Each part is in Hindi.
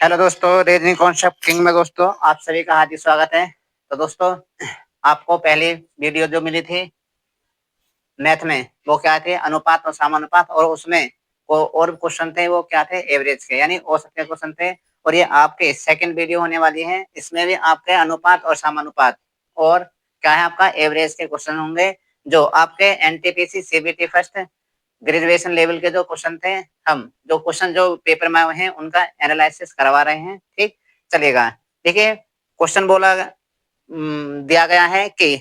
हेलो दोस्तों, रीजनिंग कॉन्सेप्ट किंग में दोस्तों आप सभी का हार्दिक स्वागत है। तो दोस्तों, आपको पहली वीडियो जो मिली थी मैथ में वो क्या थे, अनुपात और समानुपात, और उसमें और क्वेश्चन थे वो क्या थे, एवरेज के यानी औसत के क्वेश्चन थे। और ये आपके सेकंड वीडियो होने वाली है, इसमें भी आपके अनुपात और समानुपात और क्या है आपका एवरेज के क्वेश्चन होंगे, जो आपके NTPC CBT first graduation level के जो क्वेश्चन थे, हम जो क्वेश्चन जो पेपर में आए हैं उनका एनालिसिस करवा रहे हैं। ठीक चलेगा। देखिए, क्वेश्चन दिया गया है कि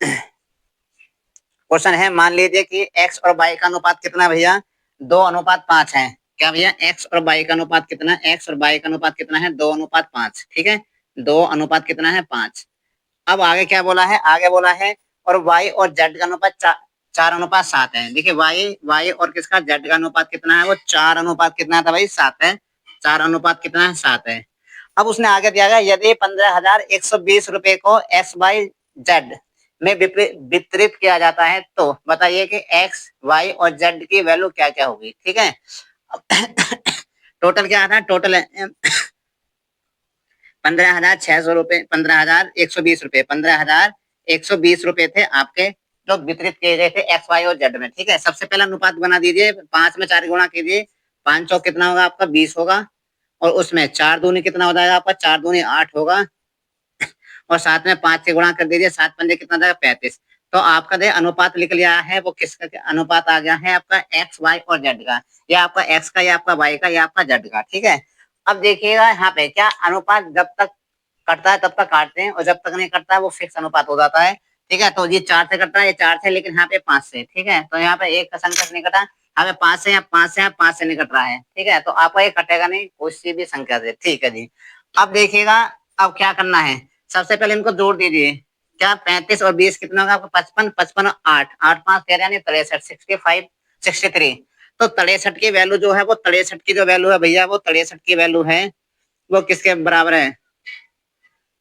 क्वेश्चन है, मान लीजिए कि x और y का अनुपात कितना है भैया, 2:5 है। क्या भैया, x और y का अनुपात कितना है, x और y का अनुपात कितना है, 2:5। ठीक है, 2 अनुपात कितना है, 5। अब आगे क्या बोला है, आगे बोला है और y और z का अनुपात 4:7 है। देखिए, y और किसका, z का अनुपात कितना है, वो 4 अनुपात कितना था भाई, 7 है। 4 अनुपात कितना है, 7 है। अब उसने आगे दिया गया, यदि 15,120 रुपए को x y z में वितरित किया जाता है तो बताइए कि x y और z की वैल्यू क्या क्या होगी। ठीक है, टोटल क्या था, टोटल 15,600 रुपए, 15,120 रुपए, 15,120 रुपए थे आपके, जो वितरित किए गए थे एक्स वाई और जेड में। ठीक है, सबसे पहला अनुपात बना दीजिए, 5 में 4 गुणा कीजिए, 5 चौक कितना होगा आपका, 20 होगा। और उसमें 4 दूनी कितना हो जाएगा आपका, 4 दूनी 8 होगा। और साथ में 5 से गुणा कर दीजिए, 7 पंजे कितना जाएगा, 35। तो आपका जो अनुपात लिख लिया है वो किसका अनुपात आ गया है, आपका एक्स वाई और जेड का, या आपका एक्स का, या आपका वाई का, या आपका जेड का। ठीक है, अब देखिएगा यहाँ पे क्या अनुपात जब तक कटता है तब तक काटते हैं, और जब तक नहीं कटता है वो फिक्स अनुपात हो जाता है। ठीक है, तो ये 4 से कटता है, ये 4 से, लेकिन यहाँ पे 5 से। ठीक है, तो यहाँ पे एक का संख्या नहीं कटा, यहाँ पे 5 से, यहाँ 5 से, यहाँ 5 से नहीं कट रहा है। ठीक है, तो आपका ये कटेगा नहीं किसी भी संख्या से। ठीक है जी, अब देखिएगा, अब क्या करना है, सबसे पहले इनको जोड़ दीजिए। क्या 35 और 20 कितना होगा आपका, 55, 55 और 8, 8 5 13 यानी 63, 65, 63। तो 63 की वैल्यू जो है, वो 63 की जो वैल्यू है भैया, वो 63 की वैल्यू है, वो किसके बराबर है,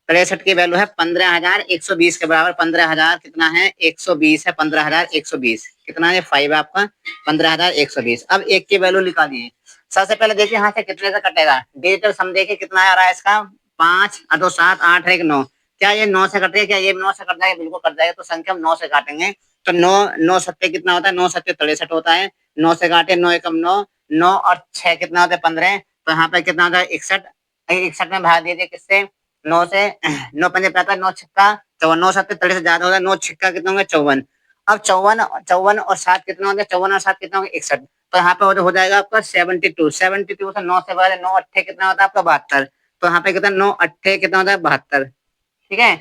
63 की वैल्यू है 15,120 के बराबर। 15,000 कितना है, 120 है। 15,120 कितना है, 5 है आपका, 15,120। अब एक की वैल्यू निकालिए। सबसे पहले देखिए यहाँ से कितने से कटेगा, डिजिटल सम देखिए कितना आ रहा है इसका, 5 और 2 7 8 1 9। क्या ये 9 से कटेगा, क्या ये 9 से कट जाएगा, बिल्कुल कट जाएगा। तो संख्या हम 9 से काटेंगे, तो 9 9 सत्ते कितना होता है, 9 सत्ते 63 होता है। 9 से काटे, 9 एकम 9, 9 और 6 कितना होता है, 15। तो यहाँ पे कितना होता है, 61। 61 में भाग दीजिए किससे, 9 से, 9 पंजे 75, 9 छिक्का 54, 9 सत्ते 63 से ज्यादा होता है, 9 छिक्का कितना होगा, 54। अब 54 54 और 7 कितना होगा, 54 और 7 कितना होगा, 61। तो यहाँ पे हो जाएगा आपका 72। 72 से 9 से बाद 9 अट्ठे कितना होता है आपका, 72। तो यहाँ पे कितना, 9 अट्ठे कितना होता है, 72। ठीक है,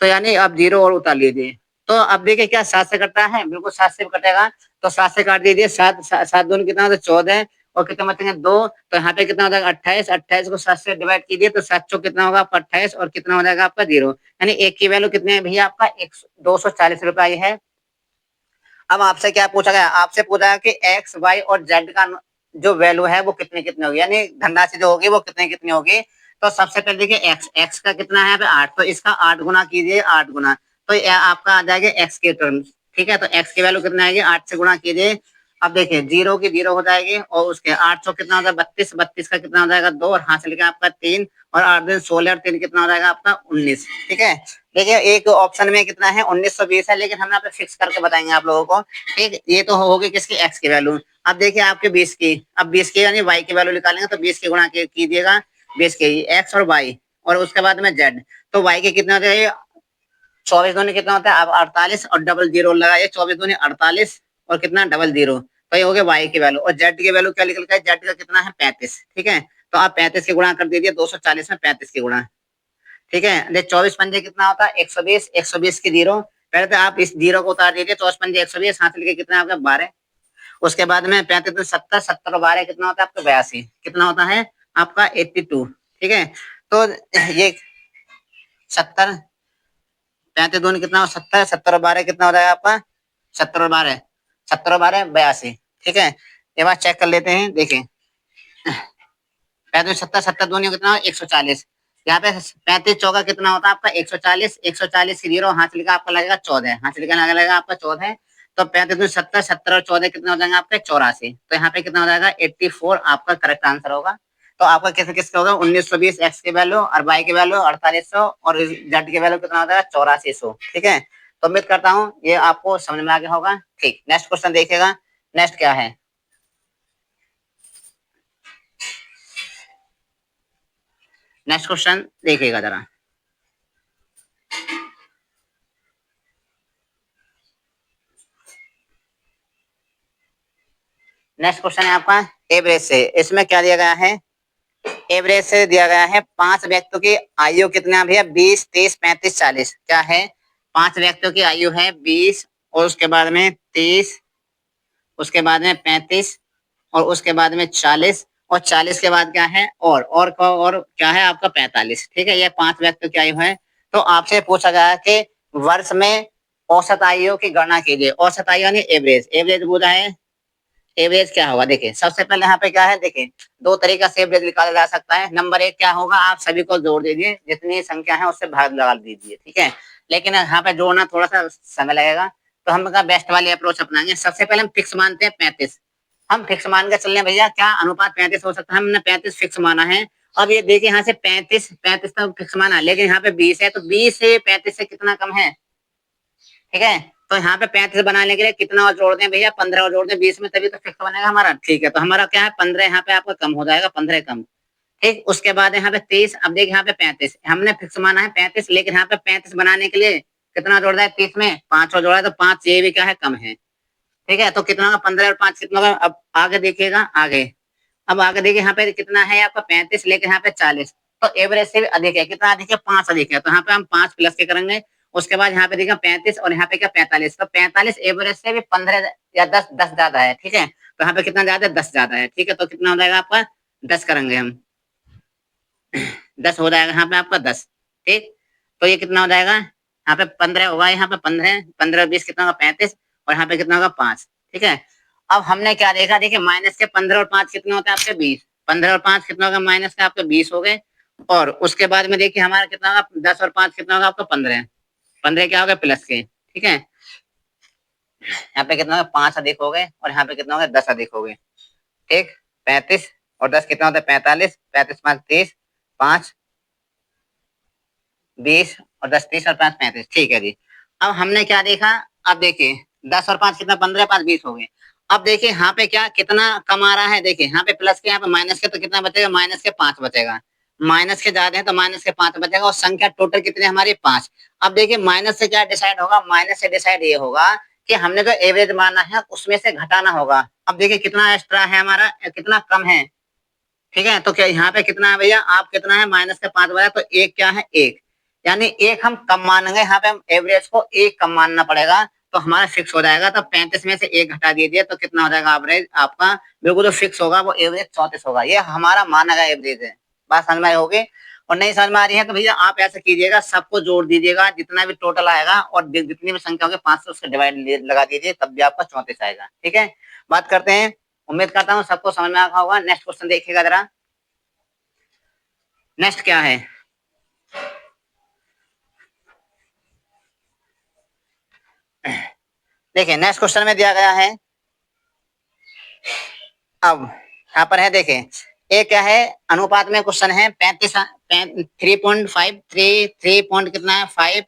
तो यानी आप जीरो और उतार लीजिए। तो अब देखिए क्या 7 से कटता है, बिल्कुल 7 से कटेगा। तो 7 से काट दीजिए, 7 7 दूनी कितना होता है, 14। और कितना बचेंगे, 2। तो यहाँ पे कितना हो जाएगा, 28। 28 को 7 से डिवाइड कीजिए, तो 7 चौक कितना होगा आपका, 28। और कितना हो जाएगा आपका, 0। यानी एक की वैल्यू कितनी है भैया, आपका 240 रुपए आई है। अब आपसे क्या पूछा गया, आपसे पूछा गया कि एक्स वाई और जेड का जो वैल्यू है वो कितनी कितनी होगी, यानी धनराशि जो होगी वो कितनी कितनी होगी। तो सबसे पहले देखिए, एक्स एक्स का कितना है, 8। तो इसका 8 गुना कीजिए, 8 गुना, तो आपका आ जाएगा एक्स के टर्म। ठीक है, तो एक्स की वैल्यू कितना आएगी, 8 से गुणा कीजिए। अब देखिए, 0 की 0 हो जाएगी, और उसके 8 सौ कितना हो जाएगा, 32। 32 का कितना हो जाएगा, 2, और हाथ से लिखा आपका 3। और 8 दिन 16 और 3 कितना हो जाएगा आपका, 19। ठीक है, देखिए एक ऑप्शन में कितना है, 1920 है, लेकिन हम यहाँ पे फिक्स करके बताएंगे आप लोगों को। ठीक, ये तो होगी किसकी, एक्स की वैल्यू। अब देखिए आपके 20 की, अब 20 की यानी वाई की वैल्यू निकालेंगे, तो 20 की गुणा कीजिएगा, 20 की एक्स और वाई, और उसके बाद में जेड। तो वाई के कितना हो जाएगा, 24 दूनी कितना होता है, अब 48 और डबल जीरो लगाइए, 24 दूनी 48 और कितना, डबल जीरो। तो ये हो गया वाई की वैल्यू। और जेड की वैल्यू क्या निकल गया, जेड का कितना है, 35। ठीक है, तो आप 35 की गुणा कर दीजिए, 240 में 35 की गुणा। ठीक है, देख 24 पंजे कितना होता है, 120। 120 की 0, पहले तो आप इस 0 को उतार दीजिए, 24 पंजे 120, हाथ लेके कितना आपका, 12। उसके बाद में 35 70, 70 और 12 कितना होता है आपका, 82। कितना होता है आपका, 82। ठीक है, तो ये 70, 35 दूनी कितना, 70, 70 और 12 कितना हो जाएगा आपका, 70 और 12, 70 और 12 82। ठीक है, ये बात चेक कर लेते हैं, देखें 35 70, 70 दूनी कितना, 140। यहाँ पे 35 चौका कितना होता है आपका, 140। 140 की 0, हाथ लिखा आपका लगेगा 14, हाथ लिखा लगेगा आपका 14। तो 35 70, 70 और 14 कितना हो जाएगा आपका, 84। तो यहाँ पे कितना हो जाएगा, 84 आपका करेक्ट आंसर होगा। तो आपका किस किसका होगा 1920 एक्स की वैल्यू और वाई की वैल्यू 4800 और जेड की वैल्यू कितना हो जाएगा 8400। ठीक है, तो उम्मीद करता हूँ ये आपको समझ में आ गया होगा। ठीक, नेक्स्ट क्वेश्चन देखिएगा। नेक्स्ट क्या है, नेक्स्ट क्वेश्चन देखिएगा जरा। नेक्स्ट क्वेश्चन है आपका एवरेज से। इसमें क्या दिया गया है, एवरेज से दिया गया है 5 व्यक्तियों की आयु कितना भैया 20, 30, 35, 40। क्या है, 5 व्यक्तियों की आयु है 20 और उसके बाद में 30, उसके बाद में 35 और उसके बाद में 40 और 40 के बाद क्या है और क्या है आपका 45। ठीक है, ये 5 व्यक्तियों की आयु है। तो आपसे पूछा गया है कि वर्ष में औसत आयु की गणना कीजिए। औसत आयु यानी एवरेज, एवरेज बोला है। एवरेज क्या होगा, देखिए सबसे पहले यहाँ पे क्या है, देखिए दो तरीका से एवरेज निकाला जा सकता है। नंबर एक क्या होगा, आप सभी को जोड़ दीजिए, जितनी संख्या है उससे भाग लगा दीजिए। ठीक है, लेकिन यहाँ पे जोड़ना थोड़ा सा समय लगेगा, तो हम बेस्ट वाली अप्रोच अपनाएंगे। सबसे पहले हम फिक्स मानते हैं 35। हम फिक्स मान के चलने भैया, क्या अनुपात 35 हो सकता है, हमने 35 फिक्स माना है। अब ये देखिए यहाँ से 35 35 तक फिक्स माना, लेकिन यहाँ पे 20 है, तो 20 से 35 से कितना कम है। ठीक है, तो यहाँ पे 35 बनाने के लिए कितना और जोड़ दें भैया, 15 और जोड़ दें 20 में, तभी तो फिक्स बनेगा हमारा। ठीक है, तो हमारा क्या है 15 यहाँ पे आपका कम हो जाएगा, 15 कम। ठीक, उसके बाद यहाँ पे 30। अब देखिए यहाँ पे 35 हमने फिक्स माना है 35, लेकिन यहाँ पे 35 बनाने के लिए कितना जोड़ है 30 में, 5 और जोड़ा है, तो 5 ये भी क्या है कम है। ठीक है, तो कितना होगा 15 और 5 कितना होगा। अब आगे देखिएगा, आगे अब आगे देखिए यहाँ पे कितना है आपका 35, लेकिन यहाँ पे 40, तो एवरेज से भी अधिक है। कितना अधिक है, 5 अधिक है, तो यहाँ पे हम 5 प्लस के करेंगे। उसके बाद यहाँ पे देखिए 35 और यहाँ पे क्या 45, तो 45 एवरेज से भी 15 या 10 ज्यादा है। ठीक है, तो यहाँ पे कितना ज्यादा है 10 ज्यादा है। ठीक है, तो कितना हो जाएगा आपका 10 करेंगे हम 10 हो जाएगा यहाँ पे आपका 10। ठीक, तो ये कितना हो जाएगा, यहाँ पे 15 होगा, यहाँ पे 15 15 20 कितना होगा 35 और यहाँ पे कितना होगा 5। ठीक है, अब हमने क्या देखा, देखिए माइनस के 15 और 5 कितने होते हैं आपके 20, 15 और 5 कितना होगा माइनस के आपके 20 हो गए। और उसके बाद में देखिए हमारा कितना होगा 10 और 5 कितना होगा आपका 15, 15 क्या होगा प्लस के। ठीक है, यहाँ पे कितना होगा 5 अधिक हो गए और यहाँ पे कितना होगा 10 अधिक हो गए। ठीक, 35 और 10 कितना होता है 45, 35 5 30, 5 20 और 10 30 और 5 35। ठीक है जी, अब हमने क्या देखा, अब देखिए 10 और 5 कितना 15, 5 20 हो गए। अब देखिए यहाँ पे क्या कितना कम आ रहा है, देखिए यहाँ पे प्लस के यहाँ पे माइनस के, तो कितना बचेगा माइनस के 5 बचेगा। माइनस के ज्यादा है तो माइनस के 5 बचेगा और संख्या टोटल कितनी हमारी 5। अब देखिए माइनस से क्या डिसाइड होगा, माइनस से डिसाइड ये होगा कि हमने जो एवरेज माना है उसमें से घटाना होगा। अब देखिए कितना एक्स्ट्रा है हमारा, कितना कम है। ठीक है, तो क्या यहाँ पे कितना है भैया, आप कितना है माइनस के 5 बचा, तो एक क्या है एक, यानी एक हम कम मानेंगे। यहाँ पे हम एवरेज को एक कम मानना पड़ेगा, तो हमारा फिक्स हो जाएगा। तो 35 में से एक घटा दीजिए तो कितना हो जाएगा एवरेज आपका, बिल्कुल जो फिक्स होगा वो एवरेज 34 होगा। ये हमारा माना गया एवरेज है। बात समझ में आई होगी, और नहीं समझ में आ रही है तो भैया आप ऐसा कीजिएगा, सबको जोड़ दीजिएगा, जितना भी टोटल आएगा और जितनी भी संख्या होगी 5 से उससे डिवाइड लगा दीजिए, तब भी आपका 34 आएगा। ठीक है, बात करते हैं। उम्मीद करता हूँ सबको समझ में आया होगा। नेक्स्ट क्वेश्चन देखिएगा जरा। नेक्स्ट क्या है, देखिए नेक्स्ट क्वेश्चन में दिया गया है। अब यहाँ पर है देखिए, एक क्या है अनुपात में क्वेश्चन है 35 3.5 3 पॉइंट कितना है 5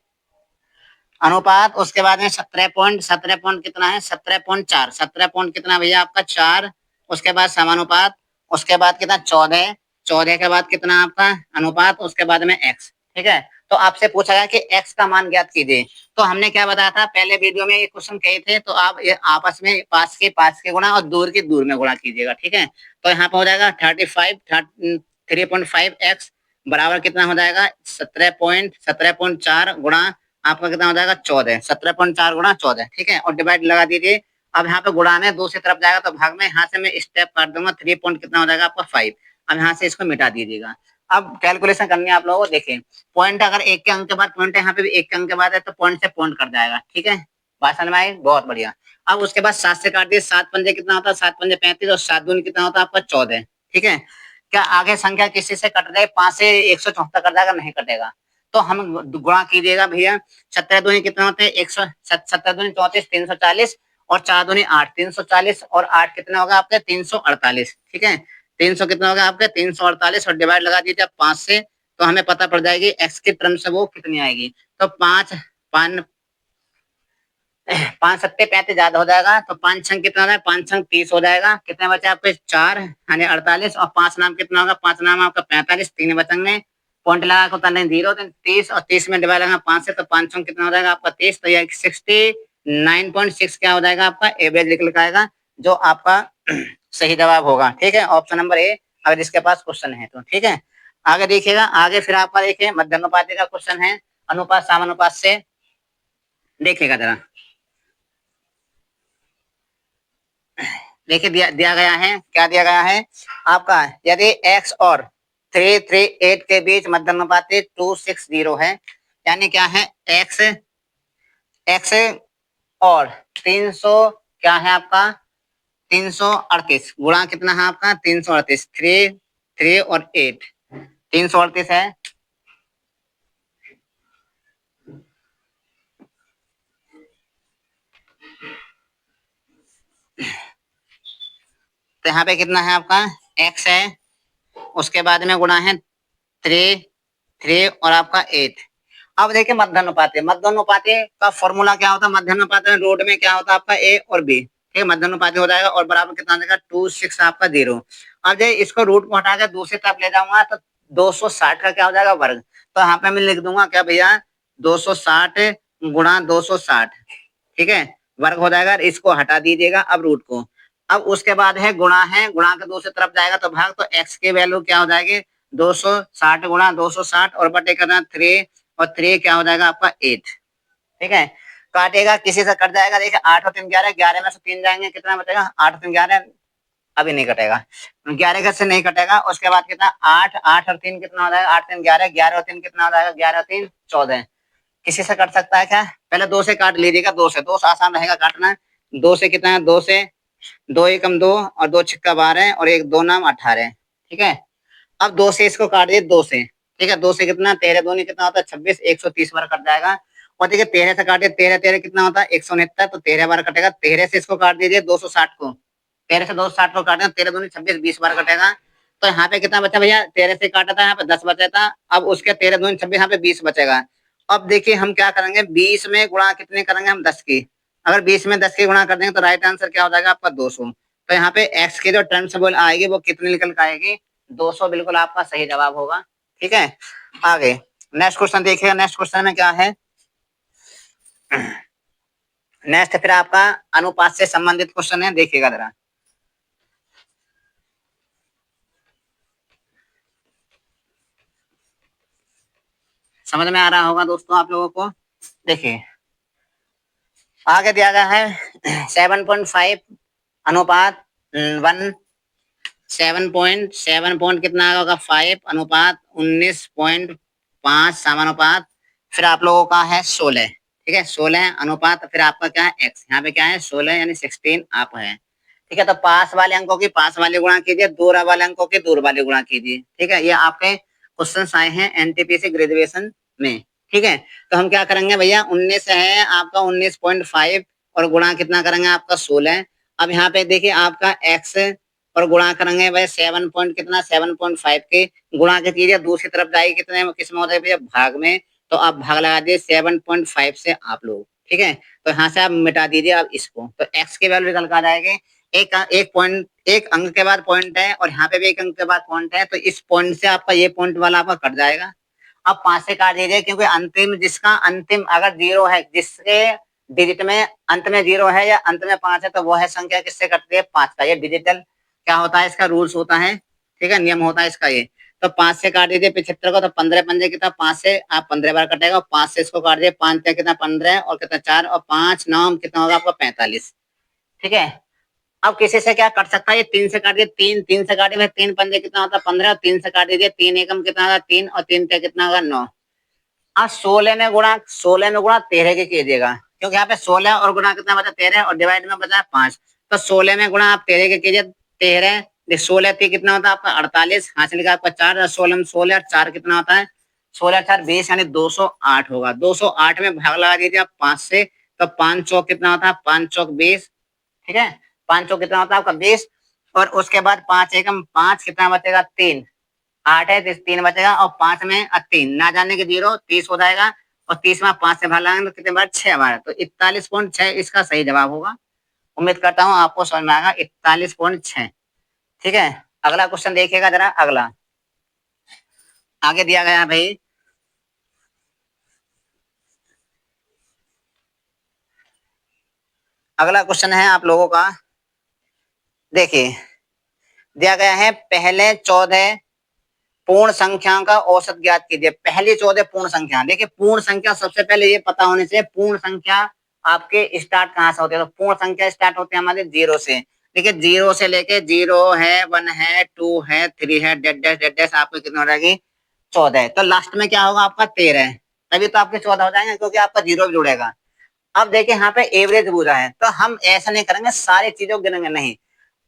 अनुपात, उसके बाद में 17 पॉइंट कितना है 17.4 17 पॉइंट कितना भैया आपका 4, उसके बाद समानुपात, उसके बाद कितना 14 14 के बाद कितना आपका अनुपात, उसके बाद में x। ठीक है, तो आपसे पूछा गया कि x का मान ज्ञात कीजिए। तो हमने क्या बताया था पहले वीडियो में, ये क्वेश्चन कहे थे, तो आप ये आपस में पास के गुणा और दूर के दूर में गुणा कीजिएगा। ठीक है, तो यहाँ पे हो जाएगा 3.5 बराबर कितना हो जाएगा 17.4 गुणा आपका कितना हो जाएगा 14, 17.4 गुणा 14। ठीक है, और डिवाइड लगा दीजिए। अब यहाँ पे गुणा में दूसरी तरफ जाएगा तो भाग में, यहाँ से मैं स्टेप काट दूंगा 3 पॉइंट कितना हो जाएगा आपका 5। अब यहाँ से इसको मिटा दीजिएगा। अब कैलकुलेशन करनी है आप लोगों को। देखिए पॉइंट अगर एक के अंक के बाद पॉइंट है, यहाँ पे भी एक के अंक के बाद है, तो पॉइंट से पॉइंट कट जाएगा। ठीक है, बात समझ में आई, बहुत बढ़िया। अब उसके बाद 7 से काट दिए, 7 पंजे कितना होता है 7 पंजे 35 और 7 दूनी कितना होता है आपका 14। ठीक है, क्या आगे संख्या किसी से कट जाए 5 से 174 कट जाएगा, नहीं कटेगा, तो हम गुणा कीजिएगा भैया। 17 दूनी कितना होते हैं 17 दूनी 34 340 और 4 दूनी 8 340 और 8 कितना होगा आपके 348। ठीक है, 300 कितना होगा आपका 348 और डिवाइड लगा दीजिए आप 5 से, तो हमें पता पड़ जाएगी एक्स की टर्म्स वो कितनी आएगी। तो 5 5 5 सत्ते 35 ज्यादा हो जाएगा, तो 5 छंग कितना होगा 5 छंग 30 हो जाएगा। कितने बचे आपके 4 यानी 48 और 5 नाम कितना होगा 5 नाम आपका 45, 3 बचेंगे पॉइंट लगा को उतारने 0 तो 30 और 30 में डिवाइड लगा 5 से, तो 5 छंग कितना हो जाएगा आपका 30, तो ये 69.6 क्या हो जाएगा आपका एवरेज निकल के आएगा, जो आपका सही जवाब होगा। ठीक है, ऑप्शन नंबर ए अगर इसके पास क्वेश्चन है तो। ठीक है, आगे देखिएगा, आगे फिर आपका देखिए मध्यानुपाती का क्वेश्चन है, अनुपात समानुपात से देखिएगा जरा। देखिए दिया गया है, क्या दिया गया है आपका, यदि x और 338 के बीच मध्यानुपाती 260 है, यानी क्या है x और 300 क्या है आपका 338 गुणा कितना है आपका 338, 3 और 8 338 है। तो यहाँ पे कितना है आपका x है, उसके बाद में गुणा है 3 और आपका 8। अब देखिए मध्यानुपाती, मध्यानुपाती का फॉर्मूला क्या होता है, मध्यानुपाती में रोड में क्या होता है आपका a और b, ठीक है, मध्यानुपाती हो जाएगा और बराबर कितना आ जाएगा 26 आपका 0। अब जो इसको रूट को हटा के दूसरी तरफ ले जाऊंगा तो 260 का क्या हो जाएगा वर्ग, तो यहाँ पे मैं लिख दूंगा क्या भैया 260 गुणा 260, ठीक है, वर्ग हो जाएगा, इसको हटा दीजिएगा अब रूट को। अब उसके बाद है गुणा के दूसरी तरफ जाएगा तो भाग, तो x की वैल्यू क्या हो जाएगी 260 गुणा 260 और बटे करना 3 और 3 क्या हो जाएगा आपका 8। ठीक है, काटेगा किसी से कट जाएगा, देखिए 8 और 3 11, 11 में से 3 जाएंगे कितना बचेगा 8 और 3 11, अभी नहीं कटेगा 11 से नहीं कटेगा। उसके बाद कितना 8 और 3 कितना हो जाएगा 8 3 11, 11 और 3 कितना हो जाएगा 11 और 3 14। किसी से कट सकता है क्या, पहले 2 से काट लीजिएगा, 2 से आसान रहेगा काटना। 2 से कितना है 2 से 2 एकम 2 और 2 छिक्का 12 और 1 2 नाम 18। ठीक है, अब 2 से इसको काट दिए 2 से, ठीक है, 2 से कितना 13 2 कितना होता है 26, 130 बार कट जाएगा। और देखिए 13 से काटिए 13 13 कितना होता है 169, तो 13 बार कटेगा। 13 से इसको काट दीजिए 260 को, 13 से 260 को काटे 13 2 26, 20 बार कटेगा। तो यहाँ पे कितना बचा भैया 13 से काटा था यहाँ पे 10 बचा था, अब उसके 13 2 26 यहाँ पे 20 बचेगा। अब देखिए हम क्या करेंगे 20 में गुणा कितने करेंगे हम 10 की, अगर 20 में 10 की गुणा कर देंगे तो राइट आंसर क्या हो जाएगा आपका 200। तो यहाँ पे x की जो टर्म्स आएगी वो कितनी निकल के आएगी 200, बिल्कुल आपका सही जवाब होगा। ठीक है, आगे नेक्स्ट क्वेश्चन देखिएगा, नेक्स्ट क्वेश्चन में क्या है, नेक्स्ट फिर आपका अनुपात से संबंधित क्वेश्चन है, देखिएगा जरा। समझ में आ रहा होगा दोस्तों आप लोगों को। देखिए आगे दिया गया है 7.5 अनुपात 1, 7 कितना होगा 5 अनुपात 19.5 समानुपात, फिर आप लोगों का है 16। ठीक है, 16 अनुपात फिर आपका क्या है x, यहाँ पे क्या है 16 यानी 16 आप है। ठीक है, तो पास वाले अंकों की पास वाले गुणा कीजिए, दूर वाले अंकों के दूर वाले गुणा कीजिए। ठीक है, ये आपके क्वेश्चन आए हैं एनटीपीसी ग्रेजुएशन में। ठीक है, तो हम क्या करेंगे भैया 19 है आपका 19.5 और गुणा कितना करेंगे आपका 16। अब यहाँ पे देखिए आपका x और गुणा करेंगे भाई 7 पॉइंट कितना 7.5 के गुणा के कीजिए, दूसरी तरफ जाएगी कितने किसमें होता है भैया भाग में, तो आप भाग लगा दिए 7.5 से आप लोग। ठीक है, तो यहाँ से आप मिटा दीजिए आप इसको, तो x की वैल्यू निकल कर जाएगी एक अंक के बाद पॉइंट है और यहाँ पे भी एक अंक के बाद पॉइंट है, तो इस पॉइंट से आपका ये पॉइंट वाला आपका कट जाएगा। अब 5 से काट दीजिए, क्योंकि अंतिम जिसका अंतिम अगर 0 है, जिसके डिजिट में अंत में 0 है या अंत में 5 है, तो वो है संख्या किससे कटती है 5 का। ये डिजिटल क्या होता है इसका रूल्स होता है, ठीक है, नियम होता है इसका ये। तो 5 से काट दीजिए 75 को, तो 15 पंजे कितना 5 से आप 15 बार कटेगा, 5 से इसको काट दीजिए 5 कितना 15 और कितना 4 और 5 9 कितना होगा आपका 45। ठीक है, अब किसी से क्या कट सकता है, ये 3 से काट दीजिए 3 से काटिए 3 पंजे कितना होता है 15 और 3 से काट दीजिए 3 एकम कितना होगा 3 और 3 पे कितना होगा 9। अब 16 में गुणा 13 के कीजिएगा, क्योंकि यहाँ पे 16 और गुणा कितना बचा 13 और डिवाइड में बचा 5, तो 16 में गुणा आप 13 के कीजिए 13 16 कितना होता है आपका 48, हासिल का आपका 4 16 और 4 कितना होता है 16 4 20 यानी 208 होगा। 208 में भाग लगा दीजिए आप 5 से, तो 5 चौक कितना होता है 5 चौक 20। ठीक है, 5 चौक कितना होता है आपका 20 और उसके बाद 5 एकम 5 कितना बचेगा 3, 8 है तो 3 बचेगा और 5 में 3 ना जाने के 0 30 हो जाएगा और 30 में 5 से भाग लगाएंगे तो कितने बार 6 बार, तो 41.6 इसका सही जवाब होगा। उम्मीद करता हूँ आपको समझ में आएगा 41.6। ठीक है, अगला क्वेश्चन देखिएगा जरा। अगला आगे दिया गया भाई, अगला क्वेश्चन है आप लोगों का, देखिए दिया गया है पहले 14 पूर्ण संख्याओं का औसत ज्ञात कीजिए। पहली 14 पूर्ण संख्या, देखिए पूर्ण संख्या सबसे पहले ये पता होने से पूर्ण संख्या आपके स्टार्ट कहाँ से होते हैं, तो पूर्ण संख्या स्टार्ट होते हैं हमारे 0 से। देखिए 0 से लेके 0 है, 1 है, 2 है, 3 है, डेड डैश डेड डैश, आपको कितनी हो जाएगी 14। तो लास्ट में क्या होगा आपका 13, तभी तो आपके 14 हो जाएंगे क्योंकि आपका 0 भी जुड़ेगा। अब देखिए यहाँ पे एवरेज पूछा है, तो हम ऐसा नहीं करेंगे सारी चीजों गिनेंगे, नहीं।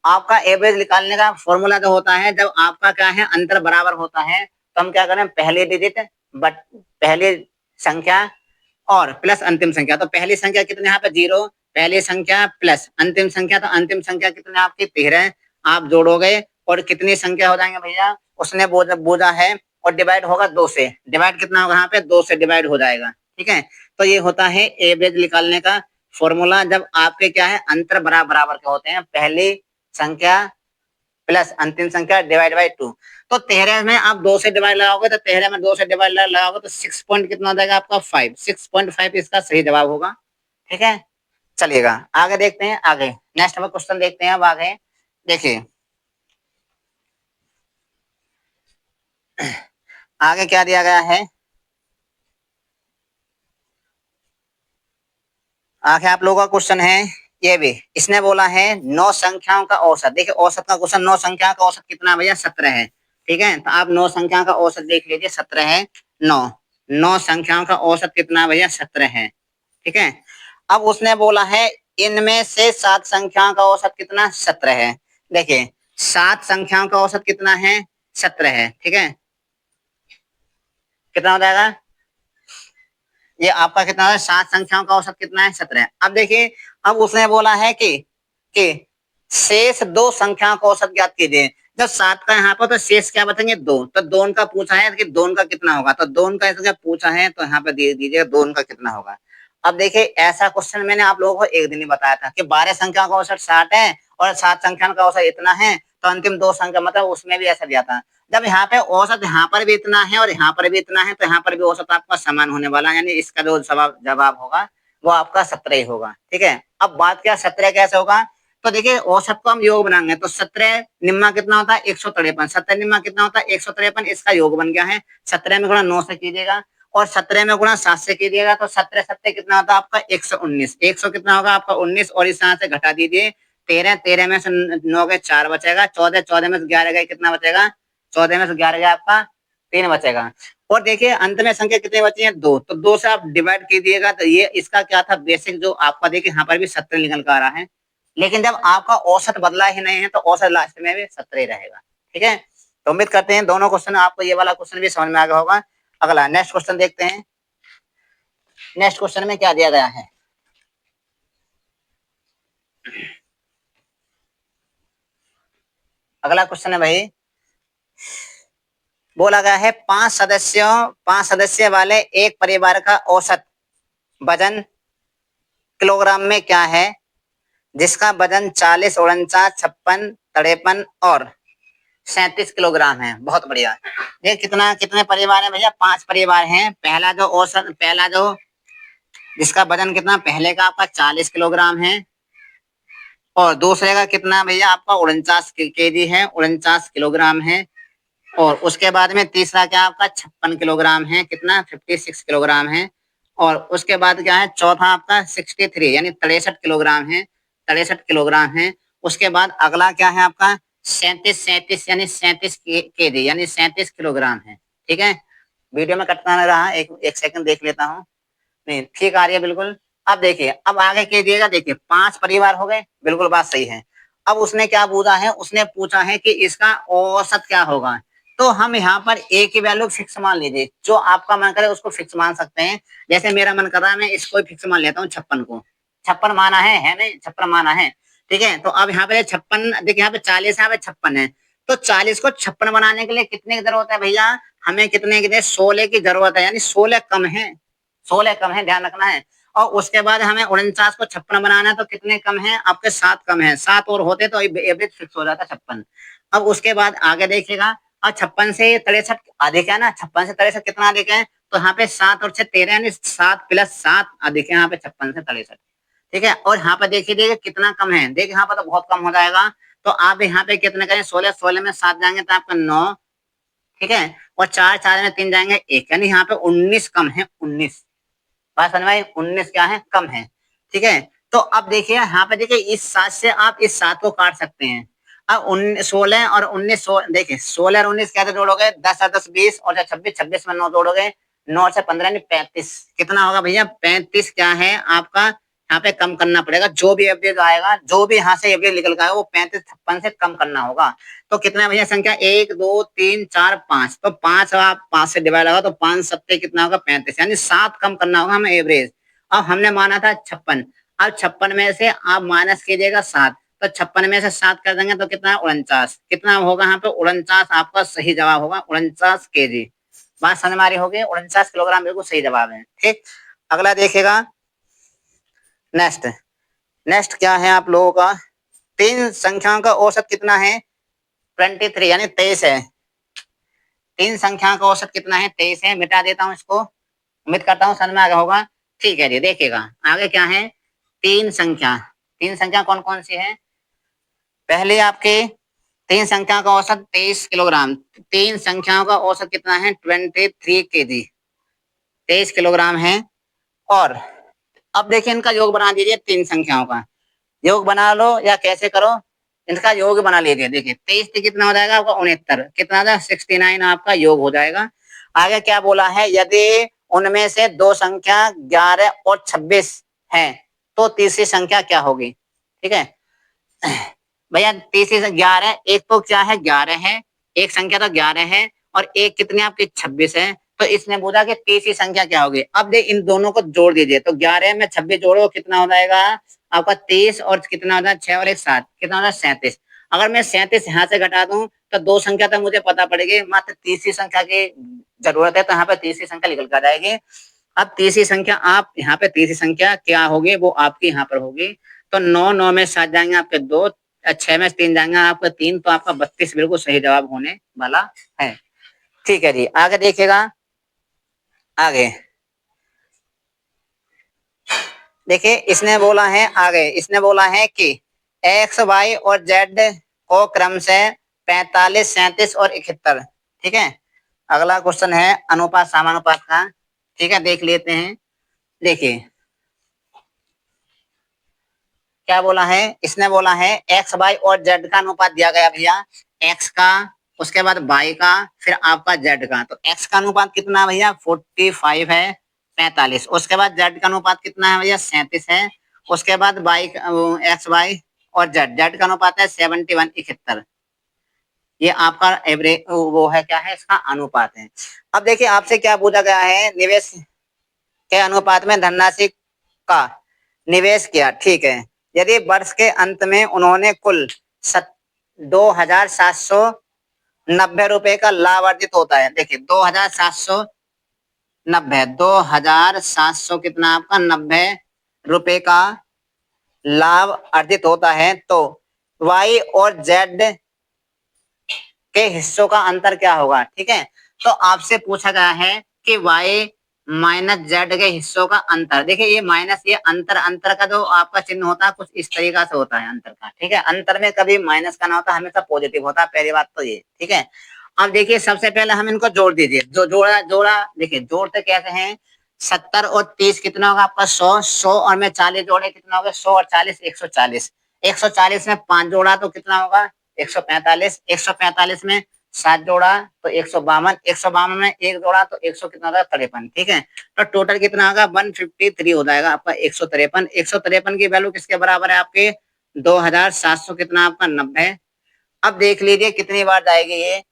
आपका एवरेज निकालने का फॉर्मूला जो होता है, जब आपका क्या है अंतर बराबर होता है तो हम क्या करें, पहले डिजिट बट पहली संख्या और प्लस अंतिम संख्या। तो पहली संख्या कितने यहाँ पे 0, पहली संख्या प्लस अंतिम संख्या, तो अंतिम संख्या कितने आपकी 13, आप जोड़ोगे और कितनी संख्या हो जाएंगे भैया, उसने बोझा है और डिवाइड होगा 2 से, डिवाइड कितना होगा यहाँ पे 2 से डिवाइड हो जाएगा। ठीक है, तो ये होता है एवरेज निकालने का फॉर्मूला, जब आपके क्या है अंतर बराबर के होते हैं, पहली संख्या प्लस अंतिम संख्या डिवाइड बाई 2। तो 13 में आप 2 से डिवाइड लगाओगे, तो 13 में 2 से डिवाइड लगाओगे तो 6 पॉइंट कितना हो जाएगा आपका 5, 6.5 इसका सही जवाब होगा। ठीक है, चलिएगा आगे देखते हैं। आगे नेक्स्ट में क्वेश्चन देखते हैं। अब आगे देखिए, आगे क्या दिया गया है, आगे आप लोगों का क्वेश्चन है ये भी, इसने बोला है 9 संख्याओं का औसत। देखिए औसत का क्वेश्चन, 9 संख्या का औसत कितना भैया 17 है। ठीक है, तो आप 9 संख्या का औसत देख लीजिए, 17 है। 9 संख्याओं का औसत कितना भैया 17 है। ठीक है, अब उसने बोला है इनमें से 7 संख्याओं का औसत कितना 17 है। देखिए 7 संख्याओं का औसत कितना है 17 है। ठीक है, कितना हो जाएगा, ये आपका कितना है, 7 संख्याओं का औसत कितना है 17। अब देखिए, अब उसने बोला है कि शेष 2 संख्याओं का औसत ज्ञात कीजिए। जब 7 का यहाँ पर तो शेष क्या बचेंगे 2, तो 2 का पूछा है कि 2 का कितना होगा, तो 2 का जब पूछा है तो यहाँ पे दे दीजिए 2 का कितना होगा। अब देखिए ऐसा क्वेश्चन मैंने आप लोगों को एक दिन ही बताया था कि 12 संख्याओं का औसत 60 है और 7 संख्याओं का औसत इतना है, तो अंतिम 2 संख्या मतलब उसमें भी ऐसा दिया था। जब यहाँ पे औसत यहाँ पर भी इतना है और यहाँ पर भी इतना है, तो यहाँ पर भी औसत आपका समान होने वाला है, यानी इसका जो जवाब होगा वो आपका 17 ही होगा। ठीक है, अब बात क्या 17 कैसे होगा, तो देखिए औसत को हम योग बनाएंगे, तो 17 निम्मा कितना होता है 153, 17 निम्मा कितना होता है 153, इसका योग बन गया है। 17 में गुणा 9 से कीजिएगा और 17 में गुणा 7 से कीजिएगा, तो 17 7 कितना होता है आपका 119, 100 कितना होगा आपका 19, और इस यहाँ से घटा दीजिए 13, 13 में से 9 के 4 बचेगा, 14, 14 में से 11 गए कितना बचेगा, 14 में से 11 गया आपका 3 बचेगा। और देखिए अंत में संख्या कितनी बची है 2, तो 2 से आप डिवाइड कीजिएगा, तो ये इसका क्या था बेसिक जो आपका, देखिए यहाँ पर भी 17 निकल कर आ रहा है, लेकिन जब आपका औसत बदला ही नहीं है तो औसत लास्ट में भी 17 ही रहेगा। ठीक है, तो उम्मीद करते हैं दोनों क्वेश्चन आपको, ये वाला क्वेश्चन भी समझ में आ गया होगा। अगला नेक्स्ट क्वेश्चन देखते हैं। नेक्स्ट क्वेश्चन में क्या दिया गया है, अगला क्वेश्चन है भाई, बोला गया है 5 सदस्य वाले एक परिवार का औसत वजन किलोग्राम में क्या है, जिसका वजन 40, 49, 56, 53 और 37 किलोग्राम है। बहुत बढ़िया। ये कितने परिवार है भैया, 5 परिवार हैं। पहला जो औसत, पहला जो जिसका वजन कितना, पहले का आपका 40 किलोग्राम है और दूसरे का कितना भैया आपका 49 केजी है, 49 किलोग्राम है। और उसके बाद में तीसरा क्या आपका 56 किलोग्राम है, कितना 56 किलोग्राम है। और उसके बाद क्या है चौथा आपका 63 यानी 63 किलोग्राम है, 63 किलोग्राम है। उसके बाद अगला क्या है आपका 37 यानी 37 केजी यानी 37 किलोग्राम है। ठीक है, वीडियो में कटना नहीं रहा, एक सेकंड देख लेता हूँ। नहीं ठीक आ रही है बिल्कुल। अब देखिए, अब आगे कीजिएगा, देखिए 5 परिवार हो गए, बिल्कुल बात सही है। अब उसने क्या पूछा है, उसने पूछा है कि इसका औसत क्या होगा, तो हम यहाँ पर ए की वैल्यू फिक्स मान लीजिए, जो आपका मन करे उसको फिक्स मान सकते हैं। जैसे मेरा मन कर रहा है मैं इसको फिक्स मान लेता हूँ 56 को, 56 माना है नहीं 56 माना है। ठीक है। तो अब यहाँ पे 56, देखिए यहाँ पे 40 है, यहाँ पे 56 है, तो 40 को 56 बनाने के लिए कितने की जरूरत है भैया, हमें कितने की 16 की जरूरत है, यानी 16 कम है, 16 कम है, ध्यान रखना है। और उसके बाद हमें 49 को 56 बनाना है, तो कितने कम है आपके, 7 कम है, 7 और होते तो एवरेज फिक्स हो जाता 56। अब उसके बाद आगे देखिएगा, और 56 से 63 अधिक है ना, 56 से 63 कितना अधिक है, तो यहाँ पे 7 और 6 13, यानी 7 प्लस 7 अधिक है यहाँ पे 56 से 63। ठीक है। और यहाँ पर देखिए कितना कम है, देखिए यहाँ पर तो बहुत कम हो जाएगा, तो आप यहाँ पे कितने करें, 16, 16 में 7 जाएंगे तो आपका 9, ठीक है, और 4, 4 में 3 जाएंगे 1, यानी यहाँ पे 19 कम है, 19, बात समझ में आई, 19 क्या है, कम है। ठीक है। तो अब देखिए यहाँ पे, देखिए इस 7 से आप इस 7 को काट सकते हैं। अब 16 और 19, देखिए 16 और 19 कैसे जोड़ोगे, 10 और 10 20, और 26, 26 में 9 जोड़ोगे, 9 से 15 यानी 35, कितना होगा भैया, 35 क्या है आपका, यहाँ पे कम करना पड़ेगा, जो भी एवरेज आएगा, जो भी यहाँ से एवरेज निकल का वो 35 56 से कम करना होगा। तो कितना है भैया संख्या, 1 2 3 4 5, तो 5 आप 5 से डिवाइड होगा, तो 5 सत्ते कितना होगा, 35, यानी 7 कम करना होगा हमें एवरेज। अब हमने माना था 56, अब 56 में से आप माइनस कीजिएगा 7, तो 56 में से 7 कर देंगे तो कितना, 49, कितना होगा यहाँ पे, 49 आपका सही जवाब होगा, 49 केजी। बात समझ में आ रही होगी, 49 किलोग्राम बिल्कुल सही जवाब है। ठीक, अगला देखिएगा, नेक्स्ट, नेक्स्ट क्या है आप लोगों का, 3 संख्याओं का औसत कितना है, 23, यानी 23 है। 3 संख्याओं का औसत कितना है, 23 है। मिटा देता हूं इसको, उम्मीद करता हूँ समझ में आ गया होगा। ठीक है जी, देखिएगा आगे क्या है, 3 संख्या, 3 संख्या कौन कौन सी है, पहले आपके 3 संख्या का औसत 23 किलोग्राम, 3 संख्याओं का औसत कितना है, 23 केजी, 23 किलोग्राम है। और अब देखिए इनका योग बना दीजिए, 3 संख्याओं का योग बना लो, या कैसे करो, इनका योग बना लीजिए। देखिए 23 से कितना हो जाएगा आपका, 69, कितना हो जाएगा, 69 आपका योग हो जाएगा। आगे क्या बोला है, यदि उनमें से 2 संख्या 11 और 26 है, तो तीसरी संख्या क्या होगी। ठीक है भैया, तीसरी से 11, एक तो क्या है 11 है, एक संख्या तो 11 है, और एक कितनी आपकी 26 है, तो इसने बोला कि तीसरी संख्या क्या होगी। अब देख इन दोनों को जोड़ दीजिए, तो 11 में 26 जोड़ो, कितना हो जाएगा आपका 30, और कितना हो जाएगा 6 और 1 7, कितना हो जाएगा 37। अगर मैं 37 यहाँ से घटा दूं तो 2 संख्या तो मुझे पता पड़ेगी, मात्र तीसरी संख्या की जरूरत है, तो यहाँ पे तीसरी संख्या निकल कर आ जाएगी। अब तीसरी संख्या, आप यहाँ पे तीसरी संख्या क्या होगी, वो आपकी यहाँ पर होगी, तो 9, 9 में 7 जाएंगे आपके 2, 6 में 3 जाएंगे आपका 3, तो आपका 32 बिल्कुल सही जवाब होने वाला है। ठीक है जी, आगे देखिएगा, आगे देखिए इसने बोला है, आगे इसने बोला है कि एक्स वाई और जेड को क्रम से 45 37 और 71। ठीक है, अगला क्वेश्चन है अनुपात समानुपात का। ठीक है, देख लेते हैं। देखिए क्या बोला है, इसने बोला है एक्स वाई और जेड का अनुपात दिया गया भैया, एक्स का, उसके बाद वाई का, फिर आपका जेड का। तो एक्स का अनुपात कितना भैया, 45 है, 45। उसके बाद जेड का अनुपात कितना है भैया, 37 है। उसके बाद वाई, एक्स वाई और जेड, जेड का अनुपात है 71, 71। ये आपका एवरेज वो है, क्या है, इसका अनुपात है। अब देखिए आपसे क्या पूछा गया है, निवेश के अनुपात में धनराशि का निवेश किया। ठीक है, यदि वर्ष के अंत में उन्होंने कुल 2790 रुपए का लाभ अर्जित होता है। देखिए 2790 कितना आपका 90 रुपए का लाभ अर्जित होता है, तो वाई और जेड के हिस्सों का अंतर क्या होगा। ठीक है, तो आपसे पूछा गया है कि वाई माइनस जेड के हिस्सों का अंतर। देखिए ये माइनस, ये अंतर, अंतर का जो आपका चिन्ह होता है कुछ इस तरीका से होता है अंतर का। ठीक है, अंतर में कभी माइनस का ना होता, हमेशा पॉजिटिव होता है, पहली बात तो ये। ठीक है, अब देखिए सबसे पहले हम इनको जोड़ दीजिए, जो जोड़ा जोड़ा, देखिए जोड़ते कैसे हैं, 70 और 30 कितना होगा आपका 100, 100 और में 40 जोड़े कितना होगा, 100 और 40 140, 140 में 5 जोड़ा तो कितना होगा 145, 145 में 7 जोड़ा तो 152, 152 में 1 जोड़ा तो 100 कितना होगा 53। ठीक है, तो टोटल कितना होगा 153 हो जाएगा आपका 153। 153 की वैल्यू किसके बराबर है आपके 2700 कितना आपका 90। अब देख लीजिए कितनी बार जाएगी ये,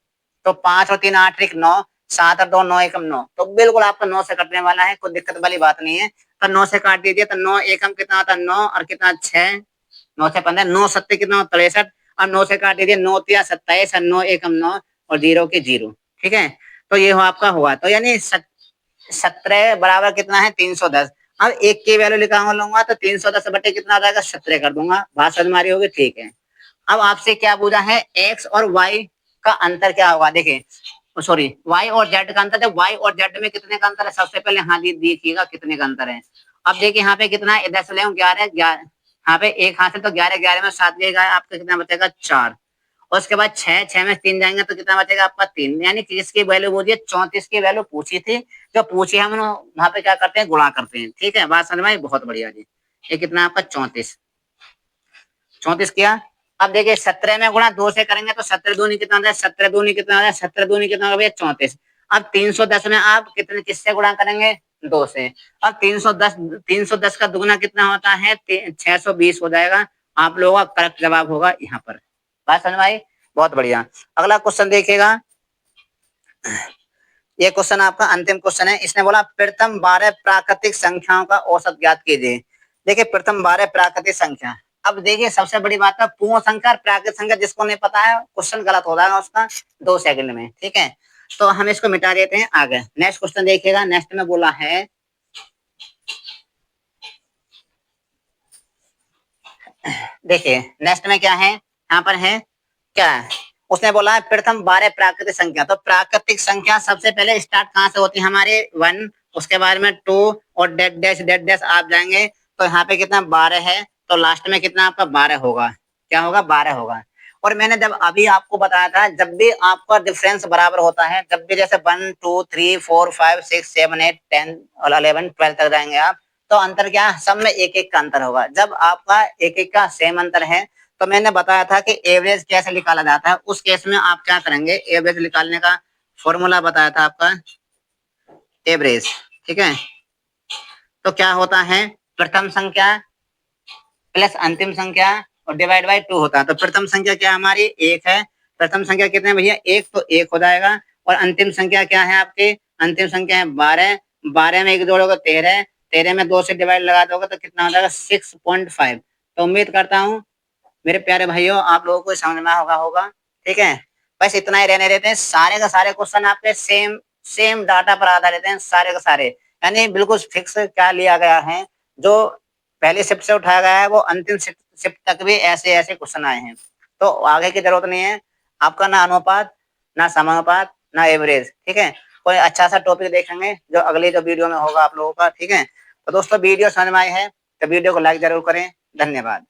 तो 5 और 3 8 1 9, 7 और 2 9 एकम 9, तो बिल्कुल आपका 9 से कटने वाला है, कोई दिक्कत वाली बात नहीं है। तो 9 से काट दीजिए, तो 9 एकम कितना होता है 9, और कितना 6, 9 से 15, 9 सत्ते कितना 63, और 9 से काट दीजिए, 9 तिया 27 और 9 एकम 9 और 0 के 0, ठीक है। तो ये हो आपका हुआ, तो यानी 17 बराबर कितना है 310। अब एक की वैल्यू लिखा लूंगा तो 310 बटे कितना आ जाएगा 17 कर दूंगा, बात समझ में आ रही होगी, ठीक है। अब आपसे क्या पूछा है, एक्स और वाई का अंतर क्या होगा, देखिए सॉरी वाई और जेड का अंतर, वाई और जेड में कितने का अंतर है, सबसे पहले हाँ देखिएगा कितने का अंतर है। अब देखिए यहाँ पे कितना है, इधर से ले 11, यहाँ पे एक हाथ से तो 11, 11 में 7 गएगा, आपका कितना बचेगा 4, और उसके बाद 6, 6 में 3 जाएंगे तो कितना बचेगा आपका 3, यानी कि इसकी वैल्यू बोलिए 34 की वैल्यू पूछी थी, जो पूछी हम वहां पे क्या करते हैं, गुणा करते हैं, ठीक है, बात समझ में आई, बहुत बढ़िया जी। ये कितना आपका 34, 34 किया। अब देखिए 17 में गुणा 2 से करेंगे तो 17 दूनी कितना आता है, 17 दूनी कितना आता है, 17 दूनी कितना होगा भैया 34। अब 310 में आप कितने किससे गुणा करेंगे, 2 से। अब 310 का दुगना कितना होता है 620 हो जाएगा, आप लोगों का करेक्ट जवाब होगा यहाँ पर, बात समझ में आई, बहुत बढ़िया। अगला क्वेश्चन देखिएगा, ये क्वेश्चन आपका अंतिम क्वेश्चन है। इसने बोला प्रथम 12 प्राकृतिक संख्याओं का औसत ज्ञात कीजिए। देखिए प्रथम 12 प्राकृतिक संख्या, अब देखिए सबसे बड़ी बात है पूर्ण संख्या और प्राकृतिक संख्या, जिसको नहीं पता है क्वेश्चन गलत हो जाएगा उसका 2 सेकंड में, ठीक है। तो हम इसको मिटा देते हैं आगे। नेक्स्ट क्वेश्चन देखिएगा, नेक्स्ट में बोला है, देखिए नेक्स्ट में क्या है, यहाँ पर है क्या है, उसने बोला है प्रथम 12 प्राकृतिक संख्या। तो प्राकृतिक संख्या सबसे पहले स्टार्ट कहाँ से होती है हमारे 1, उसके बाद में 2 और डेड डैश आप जाएंगे तो यहाँ पे कितना 12 है, तो लास्ट में कितना आपका 12 होगा, क्या होगा 12 होगा। और मैंने जब अभी आपको बताया था, जब भी आपका डिफरेंस बराबर होता है, जब भी जैसे 1 2 3 4 5 6 7 8 10 और 11 12 तक जाएंगे आप, तो अंतर क्या, सब में एक एक का अंतर होगा। जब आपका एक एक का सेम अंतर है, तो मैंने बताया था कि एवरेज कैसे निकाला जाता है, उस केस में आप क्या करेंगे, एवरेज निकालने का फॉर्मूला बताया था आपका एवरेज, ठीक है। तो क्या होता है, प्रथम संख्या प्लस अंतिम संख्या और डिवाइड बाई 2 होता है। तो प्रथम संख्या क्या हमारी 1 है, प्रथम संख्या कितने भैया 1, तो 1 हो जाएगा। और अंतिम संख्या क्या है आपकी, अंतिम संख्या है 12, 12 में 1 जोड़ोगे 13, 13 में 2 से डिवाइड लगा दोगे तो कितना हो जाएगा 6.5। तो उम्मीद करता हूँ मेरे प्यारे भाइयों आप लोगों को समझ में होगा, ठीक है। बस इतना ही रहने देते हैं, सारे का सारे क्वेश्चन आपके सेम डाटा पर आधारित हैं, सारे का सारे, यानी बिल्कुल फिक्स क्या लिया गया है, जो पहली शिफ्ट से उठाया गया है वो अंतिम शिफ्ट तक भी ऐसे ऐसे क्वेश्चन आए हैं। तो आगे की जरूरत नहीं है आपका, ना अनुपात ना समानुपात ना एवरेज, ठीक है। कोई अच्छा सा टॉपिक देखेंगे जो अगली जो वीडियो में होगा आप लोगों का, ठीक है। तो दोस्तों वीडियो समझ में आई है तो वीडियो को लाइक जरूर करें, धन्यवाद।